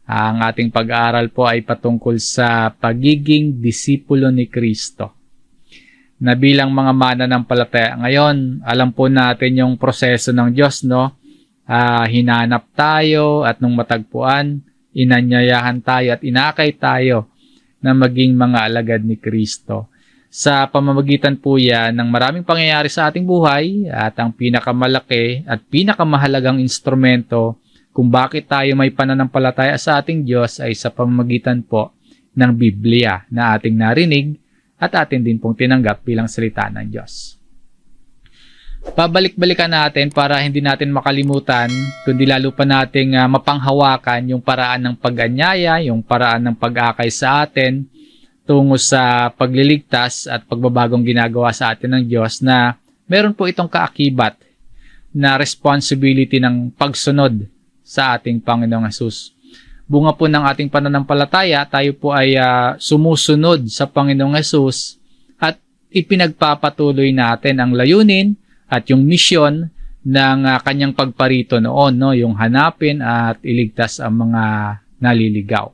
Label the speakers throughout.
Speaker 1: Ang ating pag-aaral po ay patungkol sa pagiging disipulo ni Kristo. Na bilang mga mananampalataya ngayon, alam po natin yung proseso ng Diyos, no? Hinanap tayo at nung matagpuan, inanyayahan tayo at inakay tayo na maging mga alagad ni Kristo. Sa pamamagitan po yan ng maraming pangyayari sa ating buhay at ang pinakamalaki at pinakamahalagang instrumento kung bakit tayo may pananampalataya sa ating Diyos ay sa pamamagitan po ng Biblia na ating narinig at atin din pong tinanggap bilang salita ng Diyos. Pabalik-balikan natin para hindi natin makalimutan, kundi lalo pa nating mapanghawakan yung paraan ng pag-anyaya, yung paraan ng pag-akay sa atin tungo sa pagliligtas at pagbabagong ginagawa sa atin ng Diyos na meron po itong kaakibat na responsibility ng pagsunod sa ating Panginoong Hesus. Bunga po ng ating pananampalataya, tayo po ay sumusunod sa Panginoong Hesus at ipinagpapatuloy natin ang layunin at yung misyon ng kanyang pagparito noon, no? Yung hanapin at iligtas ang mga naliligaw.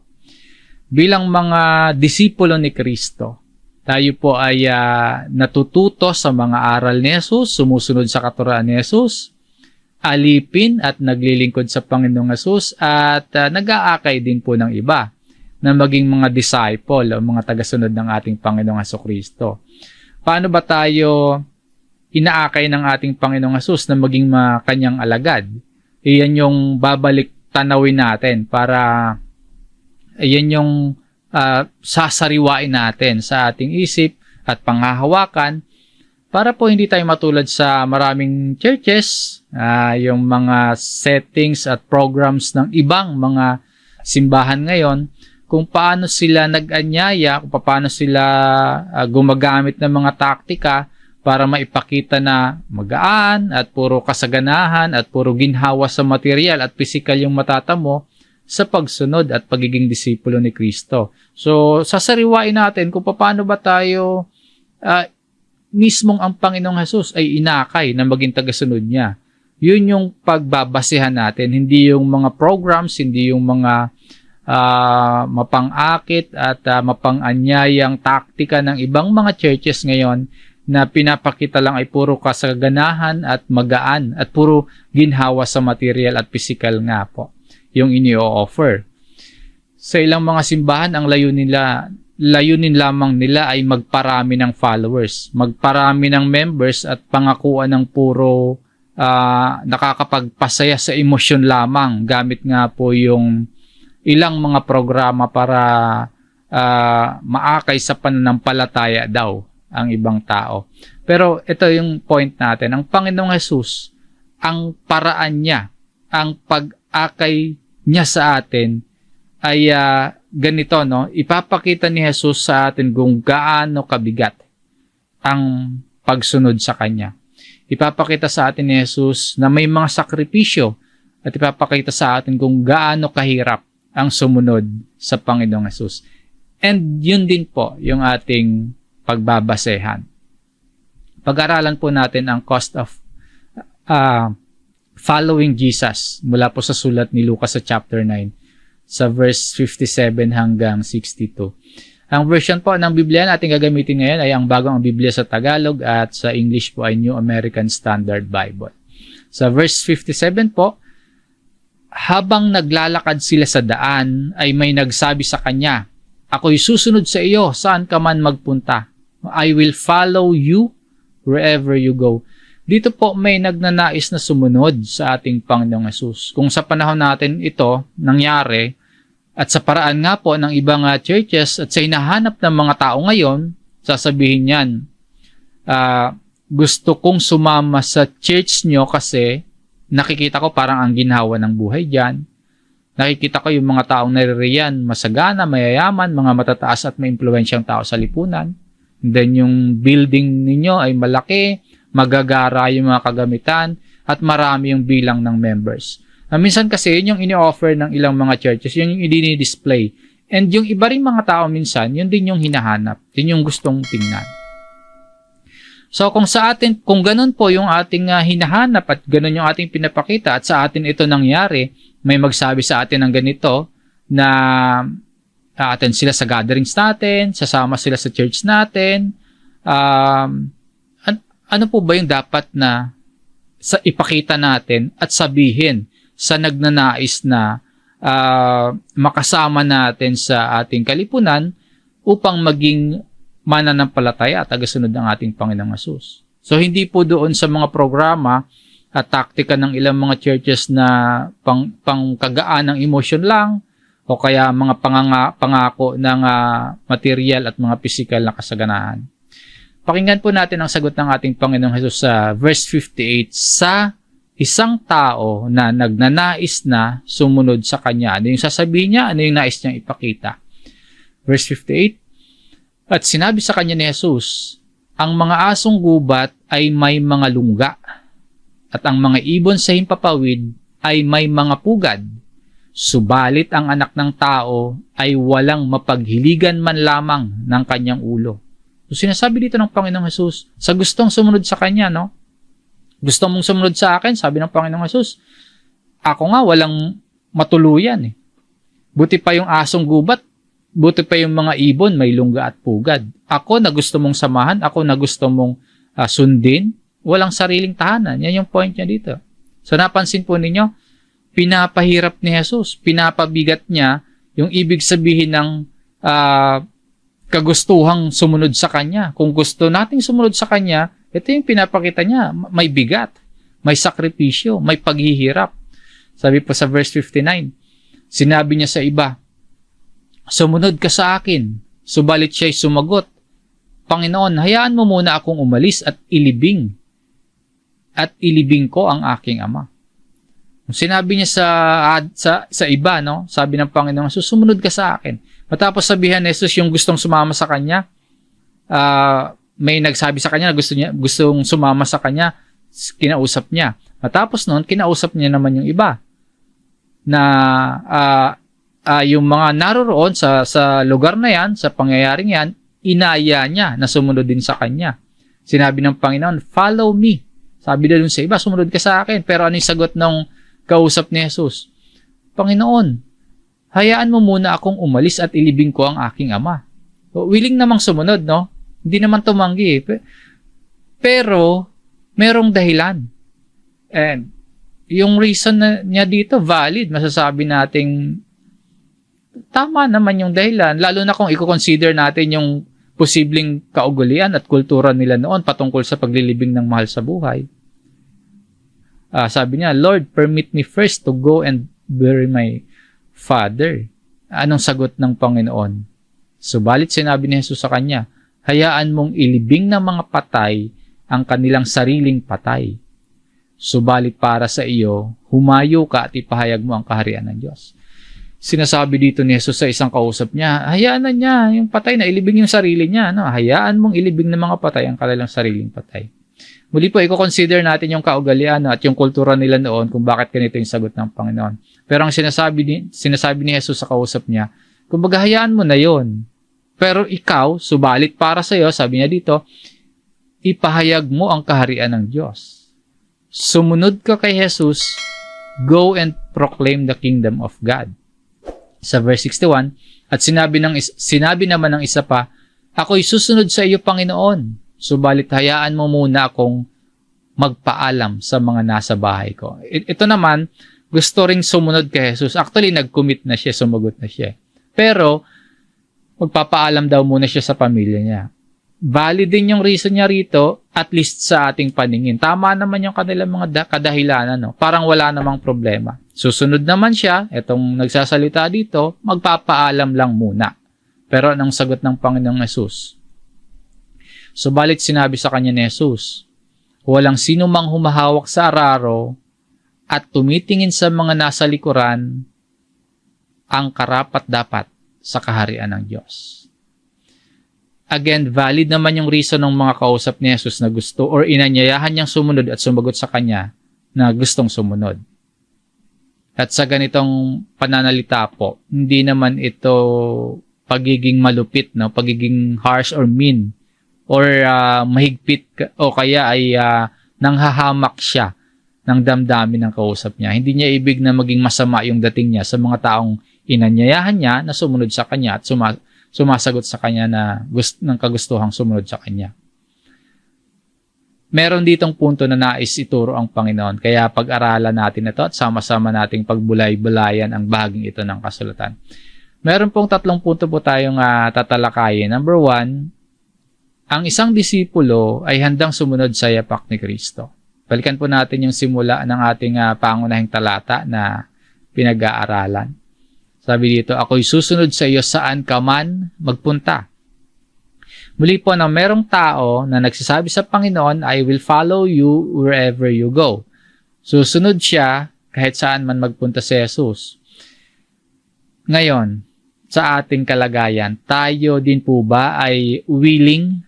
Speaker 1: Bilang mga disipulo ni Kristo, tayo po ay natututo sa mga aral ni Hesus, sumusunod sa katuruan ni Hesus, alipin at naglilingkod sa Panginoong Hesus at nag-aakay din po ng iba na maging mga disciple o mga tagasunod ng ating Panginoong Hesukristo. Paano ba tayo inaakay ng ating Panginoong Hesus na maging kanyang alagad? Iyan yung babalik tanawin natin para iyan yung sasariwain natin sa ating isip at panghahawakan para po hindi tayo matulad sa maraming churches, yung mga settings at programs ng ibang mga simbahan ngayon, kung paano sila nag-anyaya, kung paano sila gumagamit ng mga taktika para maipakita na magaan at puro kasaganahan at puro ginhawa sa material at physical yung matatamo sa pagsunod at pagiging disipulo ni Kristo. So, sasariwain natin kung paano ba tayo mismong ang Panginoong Hesus ay inakay na maging tagasunod niya. Yun yung pagbabasehan natin, hindi yung mga programs, hindi yung mga mapang-akit at mapang-anyayang taktika ng ibang mga churches ngayon na pinapakita lang ay puro kasaganahan at magaan at puro ginhawa sa material at physical nga po yung inio-offer. Sa ilang mga simbahan, ang layunin lamang nila ay magparami ng followers, magparami ng members at pangakuan ng puro nakakapagpasaya sa emosyon lamang gamit nga po yung ilang mga programa para maakay sa pananampalataya daw ang ibang tao. Pero ito yung point natin. Ang Panginoong Hesus, ang paraan niya, ang pag-akay niya sa atin ay ganito, no? Ipapakita ni Hesus sa atin kung gaano kabigat ang pagsunod sa Kanya. Ipapakita sa atin ni Hesus na may mga sakripisyo at ipapakita sa atin kung gaano kahirap ang sumunod sa Panginoong Hesus. And yun din po yung ating pagbabasehan. Pag-aralan po natin ang cost of following Jesus mula po sa sulat ni Lucas sa chapter 9 sa verse 57 hanggang 62. Ang version po ng Biblia na ating gagamitin ngayon ay ang Bagong Biblia sa Tagalog at sa English po ay New American Standard Bible. Sa verse 57 po, habang naglalakad sila sa daan ay may nagsabi sa kanya, "Ako'y susunod sa iyo saan ka man magpunta. I will follow you wherever you go." Dito po may nagnanais na sumunod sa ating Panginoong Hesus. Kung sa panahon natin ito nangyari, at sa paraan nga po ng ibang churches at sa hinahanap ng mga tao ngayon, sasabihin yan, gusto kong sumama sa church nyo kasi nakikita ko parang ang ginhawa ng buhay dyan. Nakikita ko yung mga taong naririyan, masagana, mayayaman, mga matataas at may impluwensyang tao sa lipunan. And then yung building ninyo ay malaki, magagara yung mga kagamitan, at marami yung bilang ng members. Minsan kasi yun yung ini-offer ng ilang mga churches, yun yung i-display. And yung iba rin mga tao minsan, yun din yung hinahanap, yun yung gustong tingnan. So kung sa atin, kung ganun po yung ating hinahanap at ganun yung ating pinapakita at sa atin ito nangyari, may magsabi sa atin ng ganito na attend sila sa gatherings natin, sasama sila sa church natin. Ano po ba yung dapat na ipakita natin at sabihin sa nagnanais na makasama natin sa ating kalipunan upang maging mananampalataya at tagasunod ng ating Panginoong Hesus. So hindi po doon sa mga programa at taktika ng ilang mga churches na pangkagaan ng emotion lang o kaya mga pangako ng material at mga physical na kasaganaan. Pakinggan po natin ang sagot ng ating Panginoong Hesus sa verse 58, sa isang tao na nagnanais na sumunod sa Kanya. Ano yung sasabihin niya? Ano yung nais niyang ipakita? Verse 58, at sinabi sa kanya ni Jesus, ang mga asong gubat ay may mga lungga, at ang mga ibon sa himpapawid ay may mga pugad. Subalit ang anak ng tao ay walang mapaghiligan man lamang ng kanyang ulo. So sinasabi dito ng Panginoong Hesus, sa gustong sumunod sa Kanya, no? Gusto mong sumunod sa akin, sabi ng Panginoong Hesus, ako nga walang matuluyan eh. Buti pa yung asong gubat, buti pa yung mga ibon, may lungga at pugad. Ako na gusto mong samahan, ako na gusto mong sundin, walang sariling tahanan. Yan yung point niya dito. So napansin po ninyo, pinapahirap ni Jesus, pinapabigat niya yung ibig sabihin ng kagustuhang sumunod sa Kanya. Kung gusto nating sumunod sa Kanya, ito yung pinapakita niya, may bigat, may sakripisyo, may paghihirap. Sabi po sa verse 59, sinabi niya sa iba, sumunod ka sa akin. Subalit siya'y sumagot, Panginoon, hayaan mo muna akong umalis at ilibing ko ang aking ama. Sinabi niya sa iba, no? Sabi ng Panginoon, sumunod ka sa akin. Matapos sabihan ni Jesus yung gustong sumama sa Kanya, may nagsabi sa Kanya na gustong sumama sa Kanya, kinausap niya. Matapos noon, kinausap niya naman yung iba na yung mga naroroon sa lugar na yan, sa pangyayaring yan, inaya niya na sumunod din sa Kanya. Sinabi ng Panginoon, follow me. Sabi na dun sa iba, sumunod ka sa akin. Pero ano yung sagot ng kausap ni Jesus? Panginoon, hayaan mo muna akong umalis at ilibing ko ang aking ama. So, willing namang sumunod, no? Hindi naman tumanggi. Pero, merong dahilan. And, yung reason niya dito, valid. Masasabi nating tama naman yung dahilan. Lalo na kung i-consider natin yung posibleng kaugalian at kultura nila noon patungkol sa paglilibing ng mahal sa buhay. Sabi niya, Lord, permit me first to go and bury my father. Anong sagot ng Panginoon? Subalit sinabi ni Jesus sa kanya, hayaan mong ilibing ng mga patay ang kanilang sariling patay. Subalit para sa iyo, humayo ka at ipahayag mo ang kaharian ng Diyos. Sinasabi dito ni Jesus sa isang kausap niya, hayaan na niya yung patay na ilibing yung sarili niya. No? Hayaan mong ilibing ng mga patay ang kanilang sariling patay. Muli po, i-consider natin yung kaugalian at yung kultura nila noon kung bakit ganito yung sagot ng Panginoon. Pero ang sinasabi ni Jesus sa kausap niya, kumbaga hayaan mo na yon. Pero ikaw, subalit para sa iyo, sabi niya dito, ipahayag mo ang kaharian ng Diyos. Sumunod ka kay Jesus, go and proclaim the kingdom of God. Sa verse 61, at sinabi naman ng isa pa, ako'y susunod sa iyo, Panginoon, subalit hayaan mo muna akong magpaalam sa mga nasa bahay ko. Ito naman, gusto ring sumunod kay Jesus. Actually, nag-commit na siya, sumagot na siya. Pero, magpapaalam daw muna siya sa pamilya niya. Valid din yung reason niya rito, at least sa ating paningin. Tama naman yung kanilang mga kadahilanan. No? Parang wala namang problema. Susunod naman siya, itong nagsasalita dito, magpapaalam lang muna. Pero anong sagot ng Panginoong Hesus? Subalit sinabi sa kanya ni Jesus, walang sino mang humahawak sa araro at tumitingin sa mga nasa likuran ang karapat-dapat sa kaharian ng Diyos. Again, valid naman yung reason ng mga kausap ni Jesus na gusto or inanyayahan niyang sumunod at sumagot sa kanya na gustong sumunod. At sa ganitong pananalita po, hindi naman ito pagiging malupit, no? Pagiging harsh or mean or mahigpit o kaya ay nanghahamak siya ng damdamin ng kausap niya. Hindi niya ibig na maging masama yung dating niya sa mga taong inanyayahan niya na sumunod sa kanya at sumasagot sa kanya na ng kagustuhang sumunod sa kanya. Meron ditong punto na nais ituro ang Panginoon. Kaya pag-aralan natin ito at sama-sama nating pagbulay-bulayan ang bahaging ito ng kasulatan. Meron pong 3 punto po tayong tatalakayin. Number 1, ang isang disipulo ay handang sumunod sa yapak ni Kristo. Balikan po natin yung simula ng ating pangunahing talata na pinag-aaralan. Sabi dito, ako'y susunod sa iyo saan ka man magpunta. Muli po na merong tao na nagsasabi sa Panginoon, I will follow you wherever you go. Susunod siya kahit saan man magpunta si Jesus. Ngayon, sa ating kalagayan, tayo din po ba ay willing?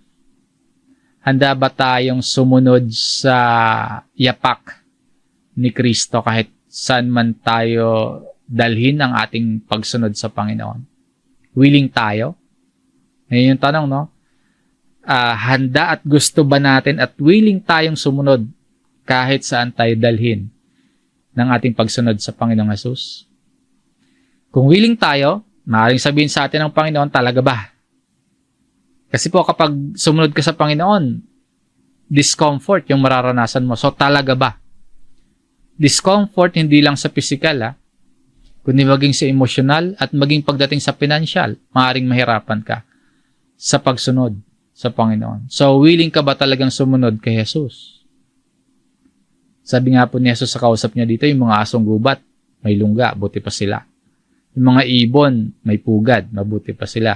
Speaker 1: Handa ba tayong sumunod sa yapak ni Kristo kahit saan man tayo dalhin ang ating pagsunod sa Panginoon? Willing tayo? Ngayon yung tanong, no? Handa at gusto ba natin at willing tayong sumunod kahit saan tayo dalhin ng ating pagsunod sa Panginoong Hesus? Kung willing tayo, maaaring sabihin sa atin ng Panginoon, talaga ba? Kasi po kapag sumunod ka sa Panginoon, discomfort yung mararanasan mo. So talaga ba? Discomfort hindi lang sa physical, kundi maging sa emosyonal at maging pagdating sa financial, maaaring mahirapan ka sa pagsunod sa Panginoon. So, willing ka ba talagang sumunod kay Jesus? Sabi nga po ni Jesus sa kausap niya dito, yung mga asong gubat, may lungga, buti pa sila. Yung mga ibon, may pugad, mabuti pa sila.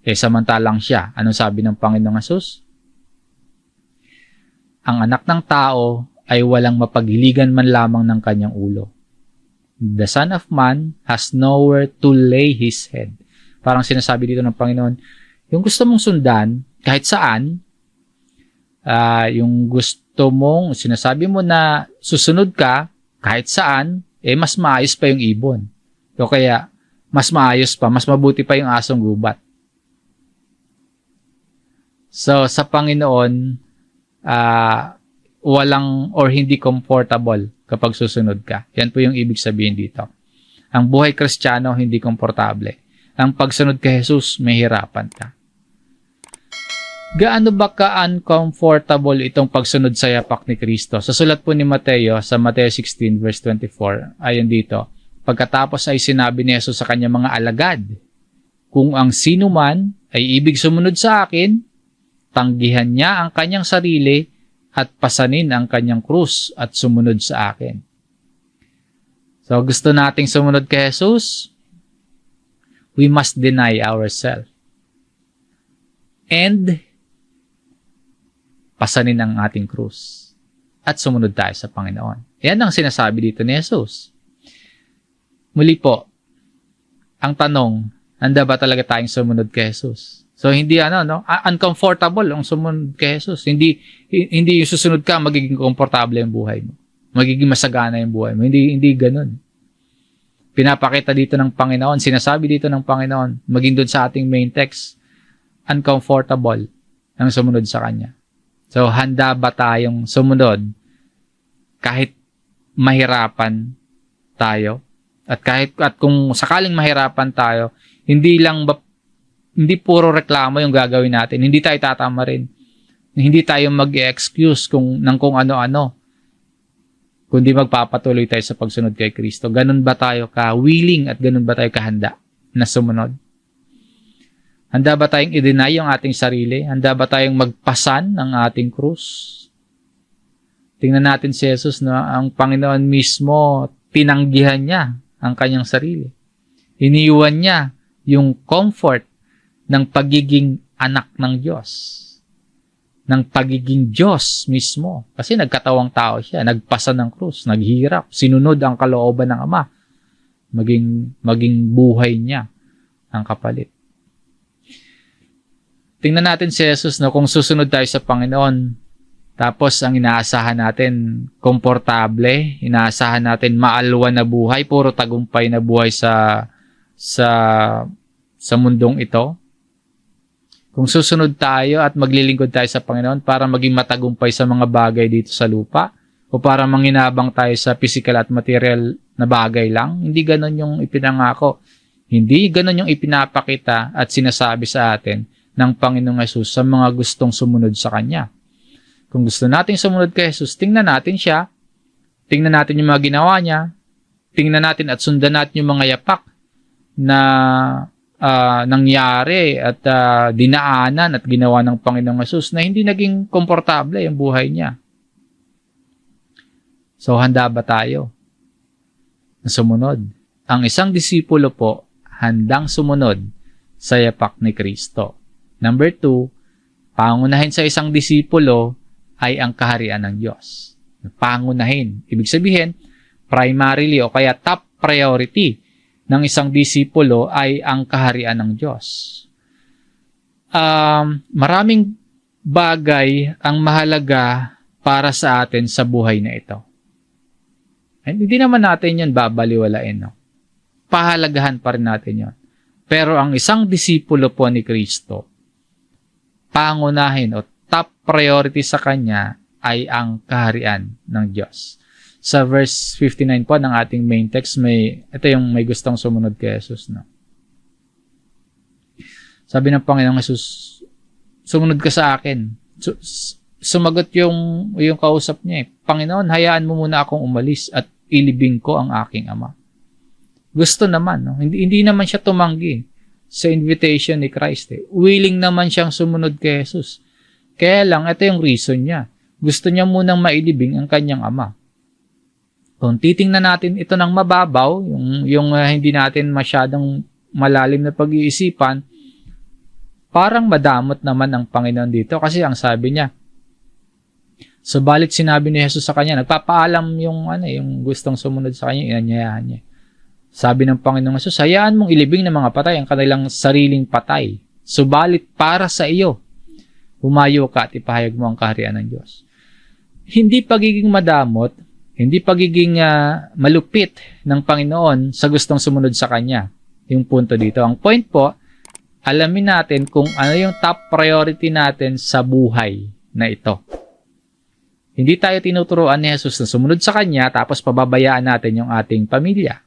Speaker 1: Samantalang siya, anong sabi ng Panginoong Jesus? Ang anak ng tao ay walang mapaghiligan man lamang ng kanyang ulo. The Son of Man has nowhere to lay his head. Parang sinasabi dito ng Panginoon, yung gusto mong sundan, kahit saan, yung gusto mong, sinasabi mo na susunod ka, kahit saan, mas maayos pa yung ibon. O kaya, mas maayos pa, mas mabuti pa yung asong gubat. So, sa Panginoon, walang or hindi comfortable kapag susunod ka. Yan po yung ibig sabihin dito. Ang buhay Kristiyano, hindi komportable. Ang pagsunod kay Jesus, may hirapan ka. Gaano ba ka-uncomfortable itong pagsunod sa yapak ni Kristo? Sa sulat po ni Mateo, sa Mateo 16 verse 24, ayon dito, pagkatapos ay sinabi ni Jesus sa kanyang mga alagad, kung ang sino man ay ibig sumunod sa akin, tanggihan niya ang kanyang sarili at pasanin ang kanyang krus at sumunod sa akin. So gusto nating sumunod kay Jesus, we must deny ourselves. And pasanin ang ating krus at sumunod tayo sa Panginoon. Yan ang sinasabi dito ni Jesus. Muli po, ang tanong, handa ba talaga tayong sumunod kay Jesus? So hindi uncomfortable ang sumunod kay Jesus. Hindi yung susunod ka magiging komportable yung buhay mo. Magiging masagana yung buhay mo. Hindi ganoon. Pinapakita dito ng Panginoon, sinasabi dito ng Panginoon, maging doon sa ating main text, uncomfortable ang sumunod sa Kanya. So, handa ba tayong sumunod kahit mahirapan tayo? At kung sakaling mahirapan tayo, hindi puro reklamo yung gagawin natin. Hindi tayo tatama rin. Hindi tayo mag-excuse kung ano-ano. Kundi magpapatuloy tayo sa pagsunod kay Kristo. Ganun ba tayo ka-willing at ganun ba tayo kahanda na sumunod? Handa ba tayong i-deny yung ating sarili? Handa ba tayong magpasan ng ating krus? Tingnan natin si Jesus, no? Ang Panginoon mismo, tinanggihan niya ang kanyang sarili. Iniwan niya yung comfort ng pagiging anak ng Diyos. Ng pagiging Diyos mismo. Kasi nagkatawang tao siya, nagpasa ng krus, naghirap, sinunod ang kalooban ng Ama. Maging buhay niya ang kapalit. Tingnan natin si Jesus, no, kung susunod tayo sa Panginoon, tapos ang inaasahan natin, komportable, inaasahan natin maalwan na buhay, puro tagumpay na buhay sa mundong ito. Kung susunod tayo at maglilingkod tayo sa Panginoon para maging matagumpay sa mga bagay dito sa lupa, o para manginabang tayo sa physical at material na bagay lang, hindi ganon yung ipinangako. Hindi ganun yung ipinapakita at sinasabi sa atin ng Panginoong Hesus sa mga gustong sumunod sa Kanya. Kung gusto nating sumunod kay Hesus, tingnan natin siya, tingnan natin yung mga ginawa niya, tingnan natin at sundan natin yung mga yapak na nangyari at dinaanan at ginawa ng Panginoong Hesus na hindi naging komportable yung buhay niya. So, handa ba tayo na sumunod? Ang isang disipulo po, handang sumunod sa yapak ni Kristo. Number 2, pangunahin sa isang disipulo ay ang kaharian ng Diyos. Pangunahin. Ibig sabihin, primarily o kaya top priority ng isang disipulo ay ang kaharian ng Diyos. Maraming bagay ang mahalaga para sa atin sa buhay na ito. Hindi naman natin yun babaliwalain. No? Pahalagahan pa rin natin yun. Pero ang isang disipulo po ni Kristo, pangunahin o top priority sa Kanya ay ang kaharian ng Diyos. Sa verse 59 po ng ating main text, ito yung may gustong sumunod kay Jesus. No? Sabi ng Panginoong Jesus, sumunod ka sa akin. Sumagot yung kausap niya. Panginoon, hayaan mo muna akong umalis at ilibing ko ang aking ama. Gusto naman. No? Hindi naman siya tumanggi sa invitation ni Christ. Willing naman siyang sumunod kay Jesus. Kaya lang, ito yung reason niya. Gusto niya munang mailibing ang kanyang ama. Kung titingnan natin ito ng mababaw, yung hindi natin masyadong malalim na pag-iisipan, parang madamot naman ang Panginoon dito kasi ang sabi niya, subalit sinabi ni Jesus sa kanya, nagpapaalam yung gustong sumunod sa kanya, inanyayahan niya. Sabi ng Panginoong Jesus, hayaan mong ilibing ng mga patay ang kanilang sariling patay. Subalit para sa iyo, humayo ka at ipahayag mo ang kaharian ng Diyos. Hindi pagiging madamot, hindi pagiging malupit ng Panginoon sa gustong sumunod sa Kanya. Yung punto dito. Ang point po, alamin natin kung ano yung top priority natin sa buhay na ito. Hindi tayo tinuturuan ni Jesus na sumunod sa Kanya tapos pababayaan natin yung ating pamilya.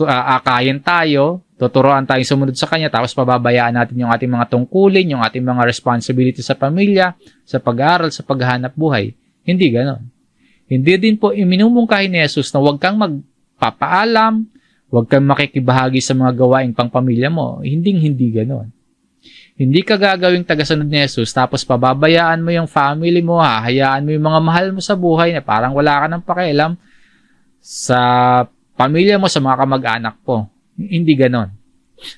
Speaker 1: Akayin tayo, tuturuan tayong sumunod sa Kanya, tapos pababayaan natin yung ating mga tungkulin, yung ating mga responsibility sa pamilya, sa pag-aaral, sa paghahanap buhay. Hindi ganon. Hindi din po iminumungkahi ni Jesus na huwag kang magpapaalam, huwag kang makikibahagi sa mga gawaing pangpamilya mo. Hindi ganon. Hindi ka gagawing tagasunod ni Jesus, tapos pababayaan mo yung family mo, hahayaan mo yung mga mahal mo sa buhay na parang wala ka ng pakialam sa pamilya mo, sa mga kamag-anak po. Hindi ganon.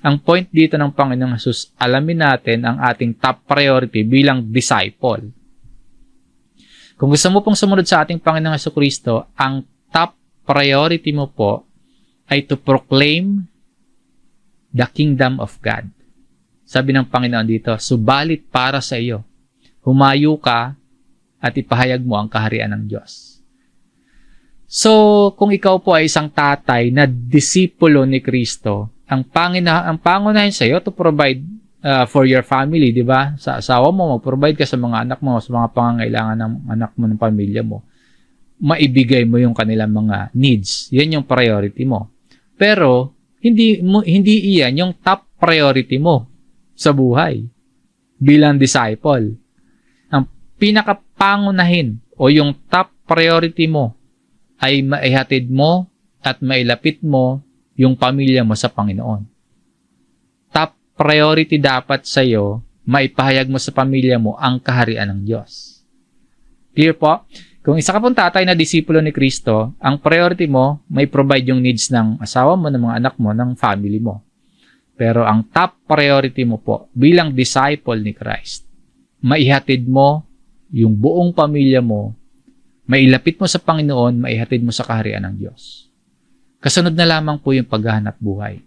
Speaker 1: Ang point dito ng Panginoong Jesus, alamin natin ang ating top priority bilang disciple. Kung gusto mo pong sumunod sa ating Panginoong Jesucristo, ang top priority mo po ay to proclaim the kingdom of God. Sabi ng Panginoon dito, subalit para sa iyo, humayo ka at ipahayag mo ang kaharian ng Diyos. So, kung ikaw po ay isang tatay na disipulo ni Kristo, ang pangunahin sa iyo to provide for your family, di ba? Sa asawa mo, mag-provide ka sa mga anak mo, sa mga pangangailangan ng anak mo, ng pamilya mo. Maibigay mo yung kanilang mga needs. Yan yung priority mo. Pero, hindi iyan yung top priority mo sa buhay bilang disciple. Ang pinakapangunahin o yung top priority mo ay maihatid mo at mailapit mo yung pamilya mo sa Panginoon. Top priority dapat sa iyo, maipahayag mo sa pamilya mo ang kaharian ng Diyos. Clear po? Kung isa ka pong tatay na disipulo ni Kristo, ang priority mo, may provide yung needs ng asawa mo, ng mga anak mo, ng family mo. Pero ang top priority mo po, bilang disciple ni Christ, maihatid mo yung buong pamilya mo, mailapit mo sa Panginoon, maihatid mo sa kaharian ng Diyos. Kasunod na lamang po yung paghahanap buhay.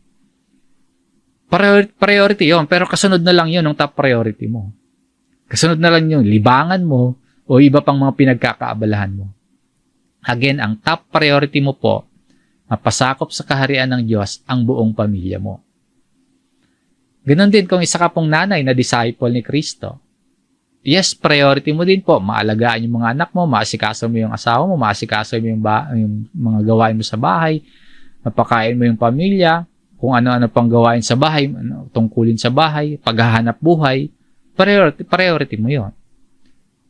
Speaker 1: Priority yon, pero kasunod na lang yun ng top priority mo. Kasunod na lang yung libangan mo o iba pang mga pinagkakaabalahan mo. Again, ang top priority mo po, mapasakop sa kaharian ng Diyos ang buong pamilya mo. Ganon din kung isa ka pong nanay na disciple ni Kristo. Yes, priority mo din po, maalagaan yung mga anak mo, maasikaso mo yung asawa mo, maasikaso mo yung mga gawain mo sa bahay, mapakain mo yung pamilya, kung ano-ano pang gawain sa bahay, tungkulin sa bahay, paghahanap buhay, priority mo yon.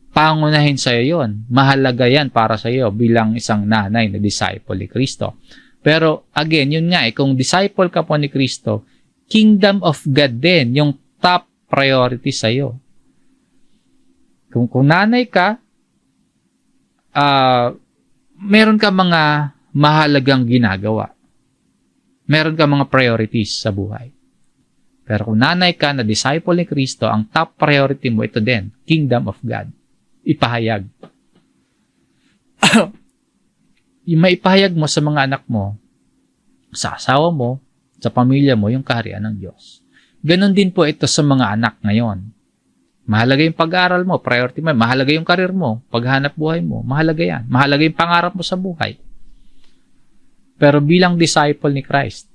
Speaker 1: Pangunahin sa'yo yon. Mahalaga yan para sa'yo bilang isang nanay na disciple ni Kristo. Pero again, yun nga kung disciple ka po ni Kristo, kingdom of God din, yung top priority sa'yo. Kung nanay ka, meron ka mga mahalagang ginagawa. Meron ka mga priorities sa buhay. Pero kung nanay ka na disciple ni Kristo, ang top priority mo ito din, kingdom of God. Ipahayag. Yung maipahayag mo sa mga anak mo, sa asawa mo, sa pamilya mo, yung kaharian ng Diyos. Ganon din po ito sa mga anak ngayon. Mahalaga yung pag-aaral mo, priority mo. Mahalaga yung karir mo, paghanap buhay mo. Mahalaga yan. Mahalaga yung pangarap mo sa buhay. Pero bilang disciple ni Christ,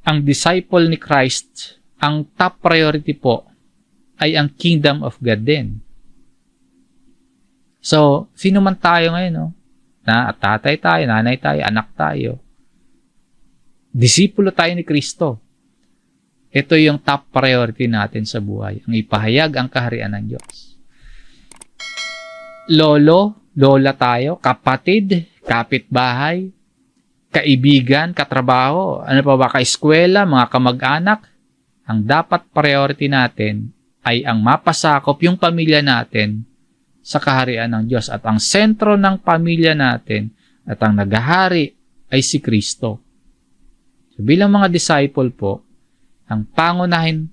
Speaker 1: ang disciple ni Christ, ang top priority po ay ang kingdom of God din. So, sino man tayo ngayon, no? Na tatay tayo, nanay tayo, anak tayo. Disipulo tayo ni Kristo. Ito yung top priority natin sa buhay. Ang ipahayag ang kaharian ng Diyos. Lolo, lola tayo, kapatid, kapitbahay, kaibigan, katrabaho, ano pa ba, kaeskwela, mga kamag-anak. Ang dapat priority natin ay ang mapasakop yung pamilya natin sa kaharian ng Diyos. At ang sentro ng pamilya natin at ang naghahari ay si Kristo. So, bilang mga disciple po, ang pangunahin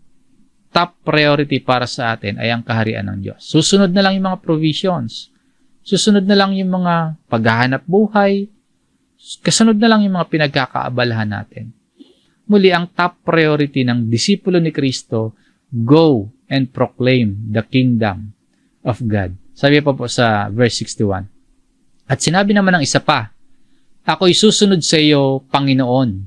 Speaker 1: top priority para sa atin ay ang kaharian ng Diyos. Susunod na lang yung mga provisions. Susunod na lang yung mga paghahanap buhay. Kasunod na lang yung mga pinagkakaabalahan natin. Muli, ang top priority ng disipulo ni Kristo, go and proclaim the kingdom of God. Sabi pa po sa verse 61. At sinabi naman ng isa pa, ako'y susunod sa iyo, Panginoon.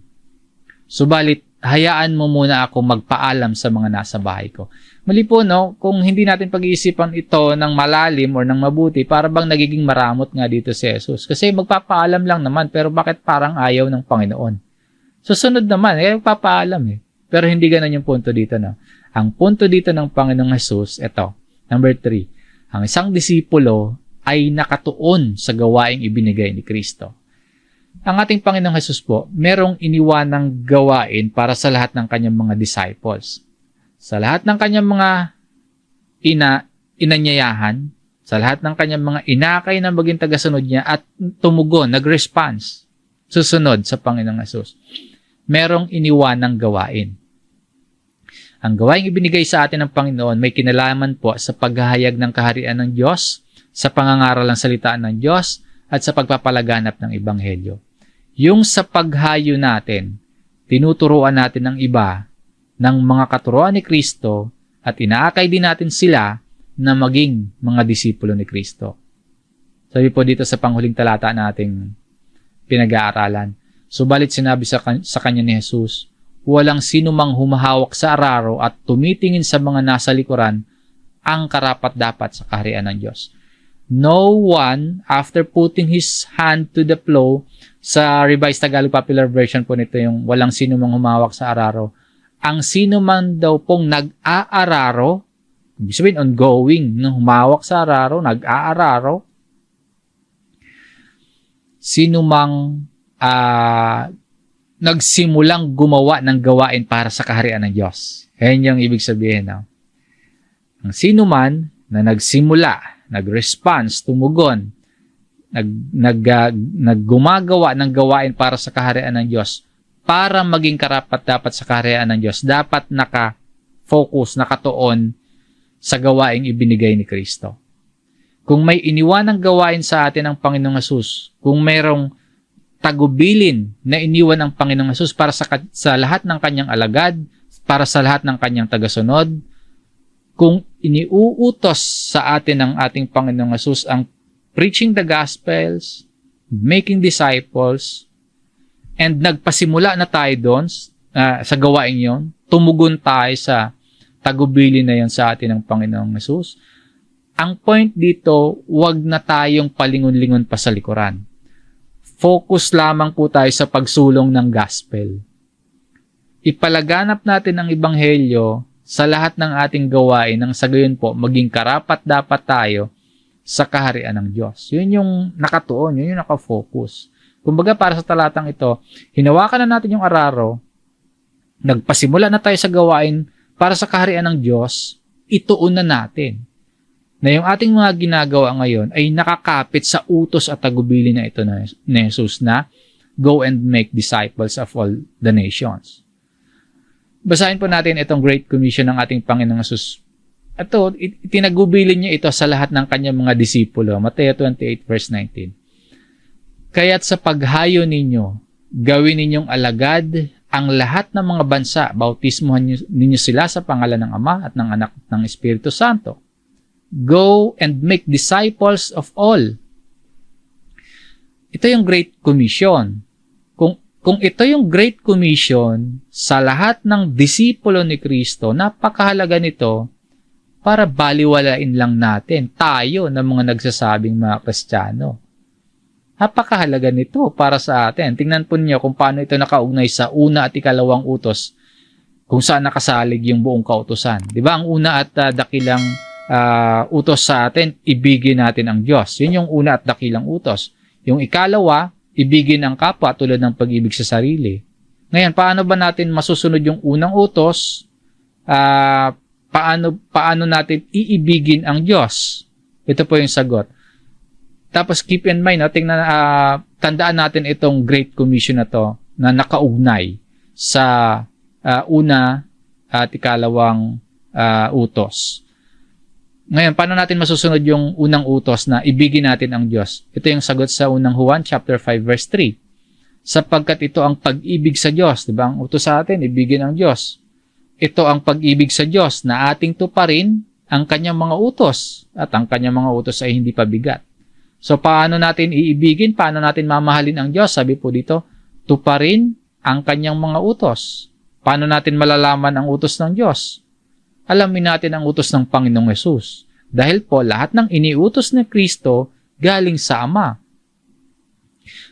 Speaker 1: Subalit, hayaan mo muna ako magpaalam sa mga nasa bahay ko. Muli po, no, kung hindi natin pag-iisipan ito ng malalim or ng mabuti, para bang nagiging maramot nga dito si Jesus. Kasi magpapaalam lang naman, pero bakit parang ayaw ng Panginoon? Susunod naman, magpapaalam Pero hindi ganun yung punto dito, no? Ang punto dito ng Panginoong Jesus, ito, number 3. Ang isang disipulo ay nakatuon sa gawaing ibinigay ni Kristo. Ang ating Panginoong Jesus po, merong iniwanang gawain para sa lahat ng kanyang mga disciples. Sa lahat ng kanyang mga inanyayahan, sa lahat ng kanyang mga inakay na maging tagasunod niya at tumugon, nag-response, susunod sa Panginoong Jesus. Merong iniwanang gawain. Ang gawaing ibinigay sa atin ng Panginoon may kinalaman po sa paghahayag ng kaharian ng Diyos, sa pangangaral ng salita ng Diyos, at sa pagpapalaganap ng Ebanghelyo. Yung sa paghayo natin, tinuturuan natin ng iba ng mga katuruan ni Kristo at inaakay din natin sila na maging mga disipulo ni Kristo. Sabi po dito sa panghuling talata nating pinag-aaralan, subalit sinabi sa kanya ni Jesus, walang sino mang humahawak sa araro at tumitingin sa mga nasa likuran ang karapat-dapat sa kaharian ng Diyos. No one, after putting his hand to the plow, sa Revised Tagalog Popular Version po nito yung walang sino mang humawak sa araro, ang sino man daw pong nag-aararo, ibig sabihin ongoing, humawak sa araro, nag-aararo, sino mang nagsimulang gumawa ng gawain para sa kaharian ng Diyos. Yan yung ibig sabihin. No? Ang sino man na nagsimula, nag-response, tumugon, naggumagawa ng gawain para sa kaharian ng Diyos, para maging karapat-dapat sa kaharian ng Diyos, dapat naka-focus, nakatuon sa gawaing ibinigay ni Kristo. Kung may iniwanang gawain sa atin ng Panginoong Hesus, kung mayroong tagubilin na iniwan ng Panginoong Hesus para sa lahat ng kanyang alagad, para sa lahat ng kanyang tagasunod, kung iniuutos sa atin ng ating Panginoong Hesus ang preaching the Gospels, making disciples, and nagpasimula na tayo doon sa gawain yon, tumugon tayo sa tagubilin na yon sa atin ng Panginoong Hesus. Ang point dito, wag na tayong palingon-lingon pa sa likuran. Focus lamang po tayo sa pagsulong ng gospel. ipalaganap natin ang ebanghelyo sa lahat ng ating gawain nang sa gayon po maging karapat-dapat tayo sa kaharian ng Diyos. Yun yung nakatuon, yun yung nakafocus. Kumbaga para sa talatang ito, hinawakan na natin yung araro, nagpasimula na tayo sa gawain para sa kaharian ng Diyos, ituon na natin na yung ating mga ginagawa ngayon ay nakakapit sa utos at tagubilin na ito ni Jesus na go and make disciples of all the nations. Basahin po natin itong Great Commission ng ating Panginoong Jesus. Ito, itinagubilin niya ito sa lahat ng kanyang mga disipulo. Mateo 28 verse 19. Kaya't sa paghayo ninyo, gawin ninyong alagad ang lahat ng mga bansa, bautismohan ninyo sila sa pangalan ng Ama at ng Anak at ng Espiritu Santo. Go and make disciples of all. Ito yung Great Commission. Kung ito yung Great Commission sa lahat ng disipulo ni Kristo, napakahalaga nito para baliwalain lang natin tayo ng mga nagsasabing mga Kristiyano. Napakahalaga nito para sa atin. Tingnan po niyo kung paano ito nakaugnay sa una at ikalawang utos, kung saan nakasalig yung buong kautusan. Di ba? Ang una at dakilang utos sa atin, ibigin natin ang Diyos. Yun yung una at dakilang utos. Yung ikalawa, ibigin ang kapwa tulad ng pag-ibig sa sarili. Ngayon, paano ba natin masusunod yung unang utos? Paano natin iibigin ang Diyos? Ito po yung sagot. Tapos keep in mind, tandaan natin itong Great Commission na to na nakaugnay sa una at ikalawang utos. Ngayon, paano natin masusunod yung unang utos na ibigin natin ang Diyos? Ito yung sagot sa unang Juan chapter 5 verse 3. Sapagkat ito ang pag-ibig sa Diyos, di ba? Ang utos sa atin, ibigin ang Diyos. Ito ang pag-ibig sa Diyos na ating tuparin ang kanyang mga utos at ang kanyang mga utos ay hindi pabigat. So, paano natin iibigin? Paano natin mamahalin ang Diyos? Sabi po dito, tuparin ang kanyang mga utos. Paano natin malalaman ang utos ng Diyos? Alamin natin ang utos ng Panginoong Hesus. Dahil po, lahat ng iniutos ni Kristo galing sa Ama.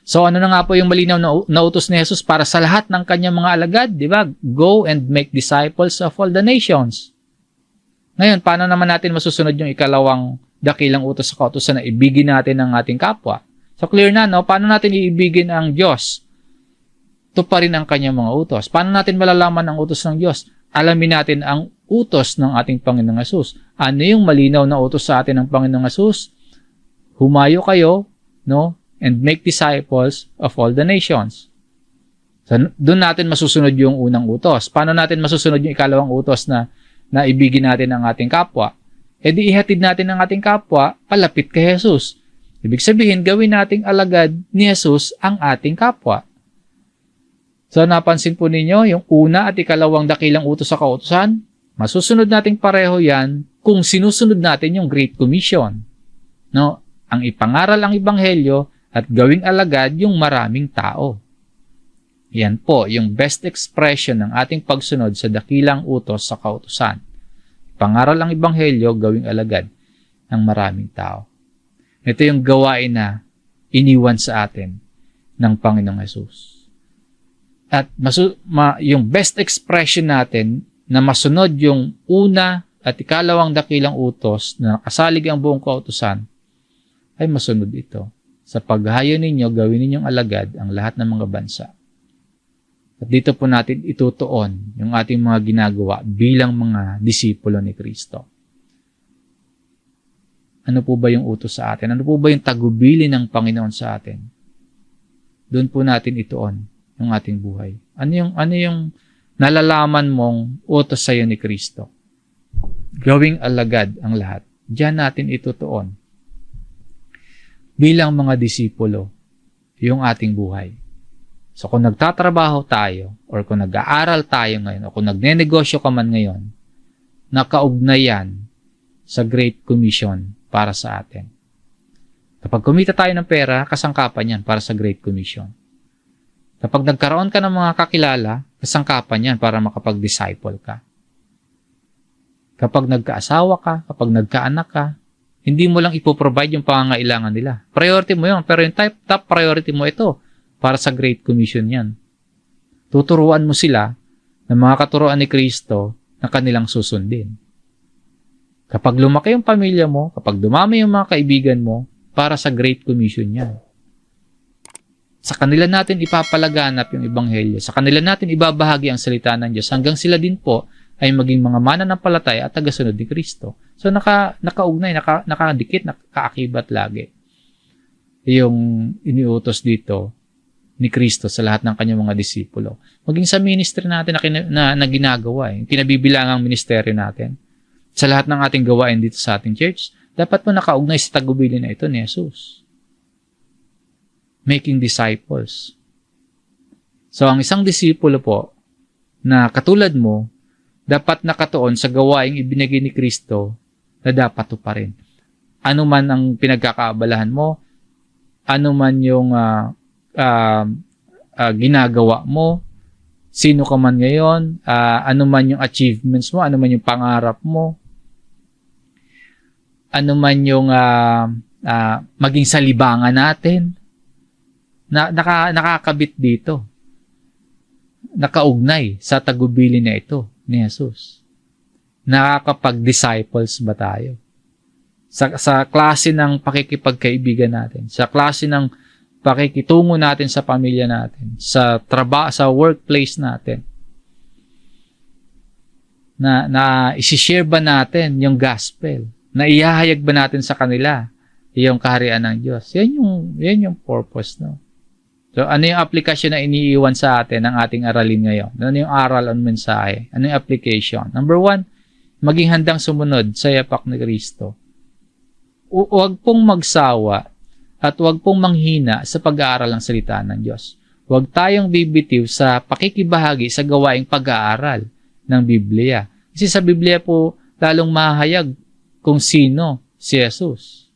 Speaker 1: So, ano na nga po yung malinaw na utos ni Jesus para sa lahat ng kanyang mga alagad? Di ba? Go and make disciples of all the nations. Ngayon, paano naman natin masusunod yung ikalawang dakilang utos sa kautusan na ibigin natin ang ating kapwa? So, clear na, no? Paano natin iibigin ang Diyos? Tuparin ang kanyang mga utos. Paano natin malalaman ang utos ng Diyos? Alamin natin ang utos ng ating Panginoong Hesus. Ano yung malinaw na utos sa atin ng Panginoong Hesus? Humayo kayo, no? And make disciples of all the nations. So, doon natin masusunod yung unang utos. Paano natin masusunod yung ikalawang utos na ibigin natin ang ating kapwa? E di ihatid natin ang ating kapwa palapit kay Jesus. Ibig sabihin, gawin nating alagad ni Jesus ang ating kapwa. So, napansin po ninyo, yung una at ikalawang dakilang utos sa kautusan, masusunod nating pareho yan kung sinusunod natin yung Great Commission. No? Ang ipangaral ang ebanghelyo at gawing alagad yung maraming tao. Yan po, yung best expression ng ating pagsunod sa dakilang utos sa kautusan. Ipangaral ang ebanghelyo, gawing alagad ng maraming tao. Ito yung gawain na iniwan sa atin ng Panginoong Hesus. At yung best expression natin na masunod yung una at ikalawang dakilang utos na nakasalig ang buong kautusan ay masunod ito. Sa paghayo ninyo, gawin ninyong alagad ang lahat ng mga bansa. At dito po natin itutuon yung ating mga ginagawa bilang mga disipulo ni Kristo. Ano po ba yung utos sa atin? Ano po ba yung tagubili ng Panginoon sa atin? Doon po natin ituon yung ating buhay. Ano yung nalalaman mong utos sa iyo ni Kristo? Gawing alagad ang lahat. Diyan natin itutuon. Bilang mga disipulo, yung ating buhay. So kung nagtatrabaho tayo, or kung nag-aaral tayo ngayon, o kung nagnenegosyo ka man ngayon, nakaugnay yan sa Great Commission para sa atin. Kapag kumita tayo ng pera, kasangkapan yan para sa Great Commission. Kapag nagkaroon ka ng mga kakilala, kasangkapan yan para makapag-disciple ka. Kapag nagkaasawa ka, kapag nagkaanak ka, hindi mo lang ipoprovide yung pangangailangan nila. Priority mo yun, pero yung top priority mo ito para sa Great Commission yan. Tuturuan mo sila ng mga katuruan ni Kristo na kanilang susundin. Kapag lumaki yung pamilya mo, kapag dumami yung mga kaibigan mo, para sa Great Commission yan. Sa kanila natin ipapalaganap yung Ebanghelyo. Sa kanila natin ibabahagi ang salita ng Diyos hanggang sila din po ay maging mga mananampalataya at tagasunod ni Kristo. So nakaugnay, nakadikit, nakaakibat lagi. Yung iniutos dito ni Kristo sa lahat ng kanyang mga disipulo. Maging sa ministry natin na ginagawa, yung kinabibilangang ministeryo natin. Sa lahat ng ating gawain dito sa ating church, dapat po nakaugnay sa tagubilin na ito ni Jesus. Making disciples. So, ang isang disipulo po na katulad mo, dapat nakatuon sa gawaing ibinigay ni Kristo na dapat tuparin. Ano man ang pinagkakaabalahan mo, ano man yung ginagawa mo, sino ka man ngayon, ano man yung achievements mo, ano man yung pangarap mo, ano man yung maging sa libangan natin, nakakabit dito. Nakaugnay sa tagubilin na ito ni Jesus. Nakakapag-disciples ba tayo? Sa klase ng pakikipagkaibigan natin, sa klase ng pakikitungo natin sa pamilya natin, sa workplace natin, na isi-share ba natin yung gospel? Na ihahayag ba natin sa kanila yung kaharian ng Diyos? Yan yung purpose, no? So, ano yung aplikasyon na iniiwan sa atin ng ating aralin ngayon? Ano yung aral ang mensahe? Ano yung application? Number 1, maging handang sumunod sa yapak ni Kristo. Huwag pong magsawa at huwag pong manghina sa pag-aaral ng salita ng Diyos. Huwag tayong bibitiw sa pakikibahagi sa gawaing pag-aaral ng Biblia. Kasi sa Biblia po, lalong mahayag kung sino si Jesus.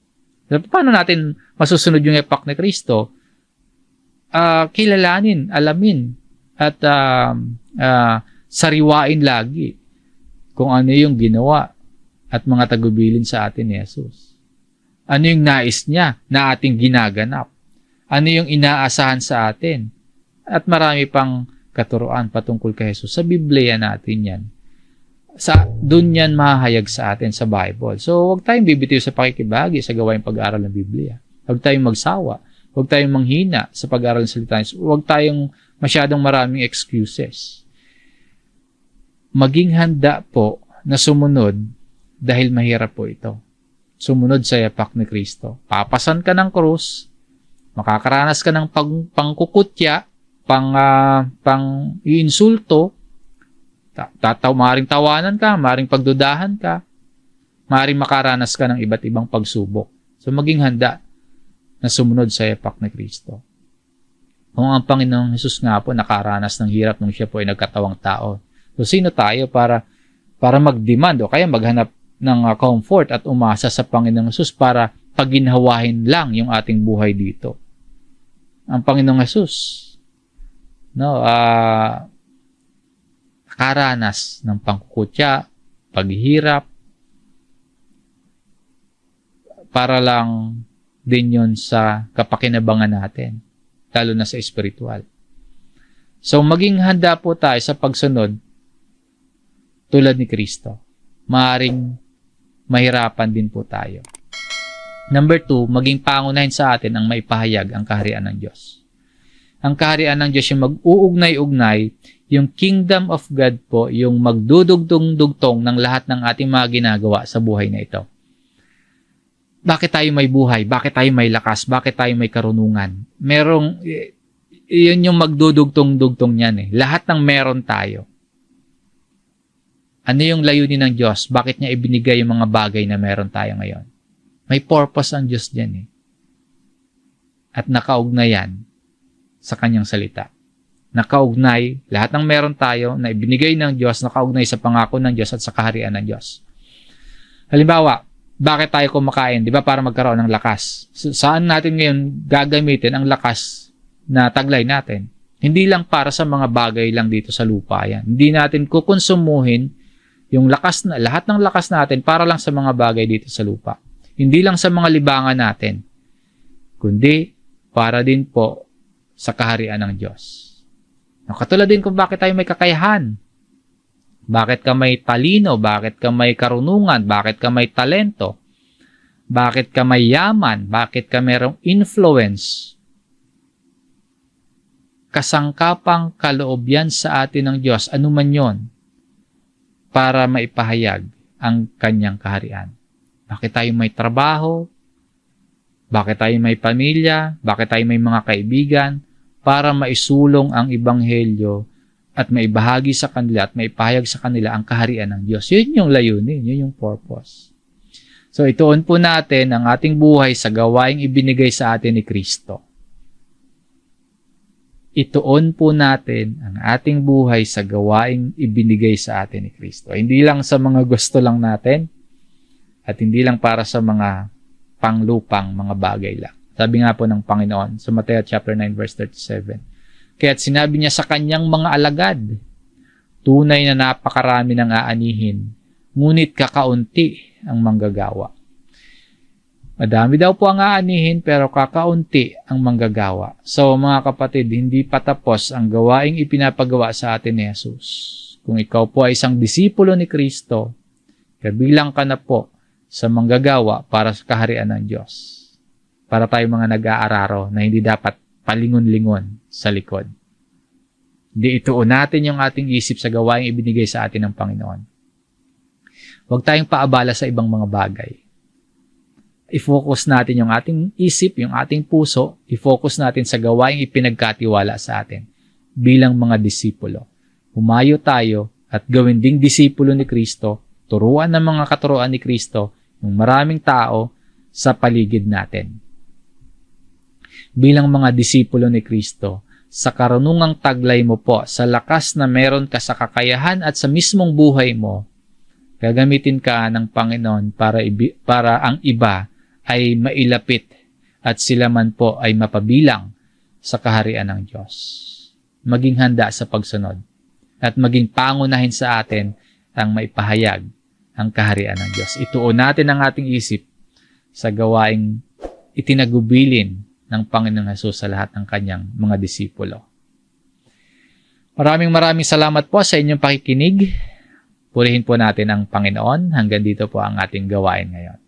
Speaker 1: Paano natin masusunod yung yapak ni Kristo? Kilalanin, alamin, at sariwain lagi kung ano yung ginawa at mga tagubilin sa atin ni Jesus. Ano yung nais niya na ating ginaganap? Ano yung inaasahan sa atin? At marami pang katuruan patungkol kay Jesus. Sa Biblia natin yan. Doon yan mahayag sa atin sa Bible. So, huwag tayong bibitiw sa pakikibahagi sa gawaing pag-aaral ng Biblia. Huwag tayong magsawa. Huwag tayong manghina sa pag-aaral ng salita ng Diyos. Huwag tayong masyadong maraming excuses. Maging handa po na sumunod dahil mahirap po ito. Sumunod sa yapak ni Kristo. Papasan ka ng krus, makakaranas ka ng pangkukutya, pang-iinsulto, maaaring tawanan ka, maaaring pagdudahan ka, maaaring makaranas ka ng iba't ibang pagsubok. So maging handa na sumunod sa yapak ni Kristo. Kung ang Panginoong Hesus nga po nakaranas ng hirap nung siya po ay nagkatawang tao. So sino tayo para mag-demand o kaya maghanap ng comfort at umasa sa Panginoong Hesus para paginhawahin lang yung ating buhay dito? Ang Panginoong Hesus, nakaranas ng pangkukutya, paghihirap, para lang din yun sa kapakinabangan natin, lalo na sa espiritual. So, maging handa po tayo sa pagsunod tulad ni Kristo. Maaring mahirapan din po tayo. Number 2, maging pangunahin sa atin ang maipahayag ang kaharian ng Diyos. Ang kaharian ng Diyos yung mag-uugnay-ugnay, yung kingdom of God po, yung magdudugtong-dugtong ng lahat ng ating mga ginagawa sa buhay na ito. Bakit tayo may buhay? Bakit tayo may lakas? Bakit tayo may karunungan? Yun yung magdudugtong-dugtong niyan eh. Lahat ng meron tayo. Ano yung layunin ng Diyos? Bakit niya ibinigay yung mga bagay na meron tayo ngayon? May purpose ang Diyos diyan eh. At nakaugnay yan sa kanyang salita. Nakaugnay, lahat ng meron tayo na ibinigay ng Diyos, nakaugnay sa pangako ng Diyos at sa kaharian ng Diyos. Halimbawa, bakit tayo kumakain? Di ba? Para magkaroon ng lakas. So, saan natin ngayon gagamitin ang lakas na taglay natin? Hindi lang para sa mga bagay lang dito sa lupa yan. Hindi natin kukonsumuhin yung lakas na, lahat ng lakas natin para lang sa mga bagay dito sa lupa. Hindi lang sa mga libangan natin, kundi para din po sa kaharian ng Diyos. Katulad din kung bakit tayo may kakayahan Bakit ka may talino? Bakit ka may karunungan? Bakit ka may talento? Bakit ka may yaman? Bakit ka mayroong influence? Kasangkapang kaloob yan sa atin ng Diyos, anuman yon, para maipahayag ang kanyang kaharian. Bakit tayo may trabaho? Bakit tayo may pamilya? Bakit tayo may mga kaibigan? Para maisulong ang Ebanghelyo at maibahagi sa kanila at maipahayag sa kanila ang kaharian ng Diyos. Yun yung layunin, yun yung purpose. So ituon po natin ang ating buhay sa gawaing ibinigay sa atin ni Kristo. Ituon po natin ang ating buhay sa gawaing ibinigay sa atin ni Kristo. Hindi lang sa mga gusto lang natin at hindi lang para sa mga panglupang mga bagay lang. Sabi nga po ng Panginoon sa Mateo chapter 9 verse 37. Kaya't sinabi niya sa kanyang mga alagad, tunay na napakarami ng aanihin, ngunit kakaunti ang manggagawa. Madami daw po ang aanihin pero kakaunti ang manggagawa. So mga kapatid, hindi pa tapos ang gawaing ipinapagawa sa atin ni Jesus. Kung ikaw po ay isang disipulo ni Kristo, kabilang ka na po sa manggagawa para sa kaharian ng Diyos. Para tayo mga nag-aararo na hindi dapat palingon-lingon sa likod. Hindi ituon natin yung ating isip sa gawaing ibinigay sa atin ng Panginoon. Huwag tayong paabala sa ibang mga bagay. I-focus natin yung ating isip, yung ating puso, i-focus natin sa gawaing ipinagkatiwala sa atin bilang mga disipulo. Humayo tayo at gawin ding disipulo ni Kristo, turuan ng mga katuruan ni Kristo, yung maraming tao sa paligid natin. Bilang mga disipulo ni Kristo, sa karunungang taglay mo po, sa lakas na meron ka sa kakayahan at sa mismong buhay mo, gagamitin ka ng Panginoon para ang iba ay mailapit at sila man po ay mapabilang sa kaharian ng Diyos. Maging handa sa pagsunod at maging pangunahin sa atin ang maipahayag ang kaharian ng Diyos. Ituon natin ang ating isip sa gawaing itinagubilin ng Panginoong Hesus sa lahat ng kanyang mga disipulo. Maraming salamat po sa inyong pakikinig. Purihin po natin ang Panginoon. Hanggang dito po ang ating gawain ngayon.